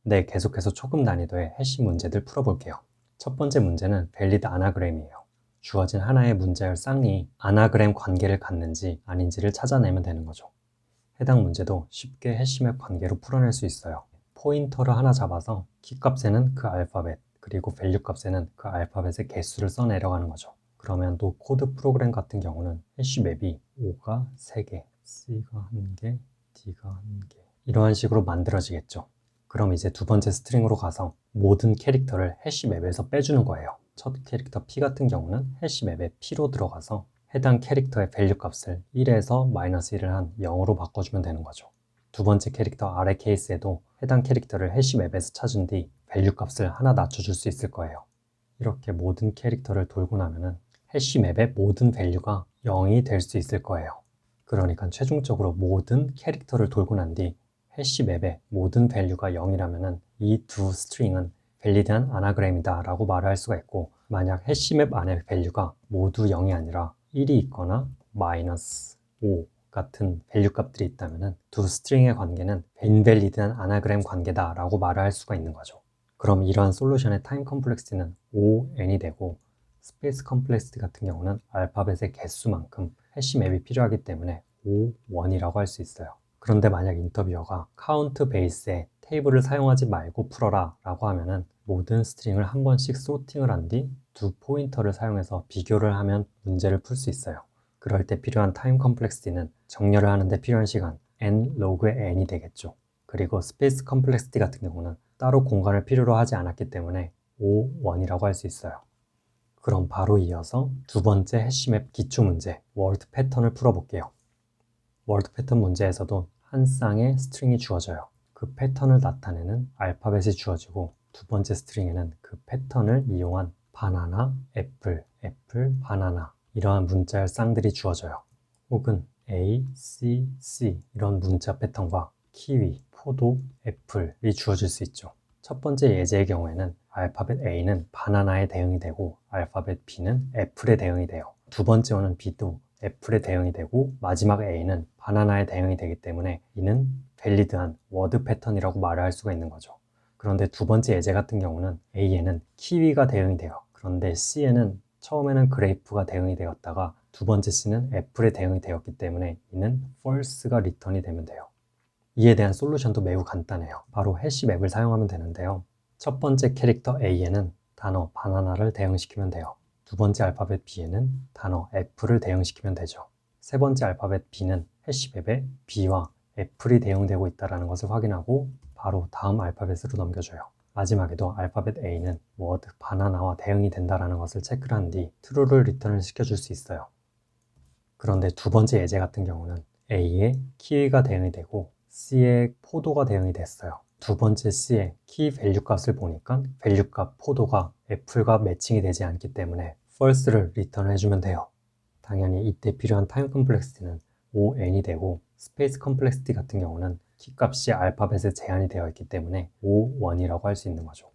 네, 계속해서 초급 난이도의 해시 문제들 풀어볼게요. 첫 번째 문제는 valid anagram이에요. 주어진 하나의 문자열 쌍이 아나그램 관계를 갖는지 아닌지를 찾아내면 되는 거죠. 해당 문제도 쉽게 해시맵 관계로 풀어낼 수 있어요. 포인터를 하나 잡아서 키값에는 그 알파벳, 그리고 밸류 값에는 그 알파벳의 개수를 써 내려가는 거죠. 그러면 또 코드 프로그램 같은 경우는 해시맵이 O가 3개, C가 1개, D가 1개 이러한 식으로 만들어지겠죠. 그럼 이제 두 번째 스트링으로 가서 모든 캐릭터를 해시맵에서 빼주는 거예요. 첫 캐릭터 P 같은 경우는 해시맵에 P로 들어가서 해당 캐릭터의 밸류 값을 1에서 -1을 한 0으로 바꿔주면 되는 거죠. 두 번째 캐릭터 R의 케이스에도 해당 캐릭터를 해시맵에서 찾은 뒤 밸류 값을 하나 낮춰줄 수 있을 거예요. 이렇게 모든 캐릭터를 돌고 나면은 해시맵의 모든 밸류가 0이 될 수 있을 거예요. 그러니까 최종적으로 모든 캐릭터를 돌고 난 뒤 해시맵의 모든 밸류가 0이라면은 이 두 스트링은 밸리드한 아나그램이다 라고 말을 할 수가 있고, 만약 해시맵 안의 밸류가 모두 0이 아니라 1이 있거나 -5 같은 밸류 값들이 있다면 두 스트링의 관계는 인밸리드한 아나그램 관계다 라고 말을 할 수가 있는 거죠. 그럼 이러한 솔루션의 타임 컴플렉시티는 ON이 되고, 스페이스 컴플렉시티 같은 경우는 알파벳의 개수만큼 해시맵이 필요하기 때문에 O1이라고 할 수 있어요. 그런데 만약 인터뷰어가 카운트 베이스에 테이블을 사용하지 말고 풀어라 라고 하면은 모든 스트링을 한 번씩 소팅을 한 뒤 두 포인터를 사용해서 비교를 하면 문제를 풀 수 있어요. 그럴 때 필요한 타임 컴플렉시티는 정렬을 하는데 필요한 시간 n 로그의 n이 되겠죠. 그리고 스페이스 컴플렉시티 같은 경우는 따로 공간을 필요로 하지 않았기 때문에 O1이라고 할 수 있어요. 그럼 바로 이어서 두 번째 해시맵 기초 문제 월드 패턴을 풀어볼게요. 월드 패턴 문제에서도 한 쌍의 스트링이 주어져요. 그 패턴을 나타내는 알파벳이 주어지고, 두 번째 스트링에는 그 패턴을 이용한 바나나, 애플, 애플, 바나나 이러한 문자열 쌍들이 주어져요. 혹은 A, C, C 이런 문자 패턴과 키위, 포도, 애플이 주어질 수 있죠. 첫 번째 예제의 경우에는 알파벳 A는 바나나에 대응이 되고 알파벳 B는 애플에 대응이 돼요. 두 번째 오는 B도 애플에 대응이 되고 마지막 A는 바나나에 대응이 되기 때문에 이는 밸리드한 워드 패턴이라고 말을 할 수가 있는 거죠. 그런데 두 번째 예제 같은 경우는 A에는 키위가 대응이 돼요. 그런데 C에는 처음에는 그레이프가 대응이 되었다가 두 번째 C는 애플에 대응이 되었기 때문에 이는 false가 리턴이 되면 돼요. 이에 대한 솔루션도 매우 간단해요. 바로 해시맵을 사용하면 되는데요. 첫 번째 캐릭터 A에는 단어 바나나를 대응시키면 돼요. 두 번째 알파벳 B에는 단어 애플을 대응시키면 되죠. 세 번째 알파벳 B는 해시맵에 B와 애플이 대응되고 있다는 것을 확인하고 바로 다음 알파벳으로 넘겨줘요. 마지막에도 알파벳 A는 워드 바나나와 대응이 된다는 것을 체크를 한 뒤 true를 리턴을 시켜줄 수 있어요. 그런데 두 번째 예제 같은 경우는 A에 키위가 대응이 되고 C에 포도가 대응이 됐어요. 두 번째 C의 키 밸류 값을 보니까 밸류 값 포도가 애플과 매칭이 되지 않기 때문에 false를 리턴을 해주면 돼요. 당연히 이때 필요한 타임 컴플렉시티는 ON이 되고, 스페이스 컴플렉시티 같은 경우는 키 값이 알파벳에 제한이 되어 있기 때문에 O1이라고 할 수 있는 거죠.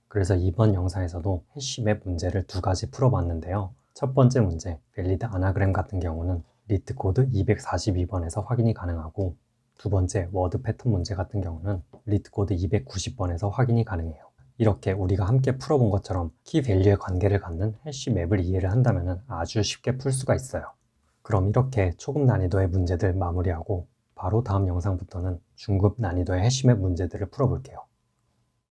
그래서 이번 영상에서도 해시맵 문제를 두 가지 풀어봤는데요. 첫 번째 문제, 밸리드 아나그램 같은 경우는 리트 코드 242번에서 확인이 가능하고, 두 번째 워드 패턴 문제 같은 경우는 리트 코드 290번에서 확인이 가능해요. 이렇게 우리가 함께 풀어본 것처럼 키 밸류의 관계를 갖는 해시맵을 이해를 한다면 아주 쉽게 풀 수가 있어요. 그럼 이렇게 초급 난이도의 문제들 마무리하고 바로 다음 영상부터는 중급 난이도의 해시맵 문제들을 풀어볼게요.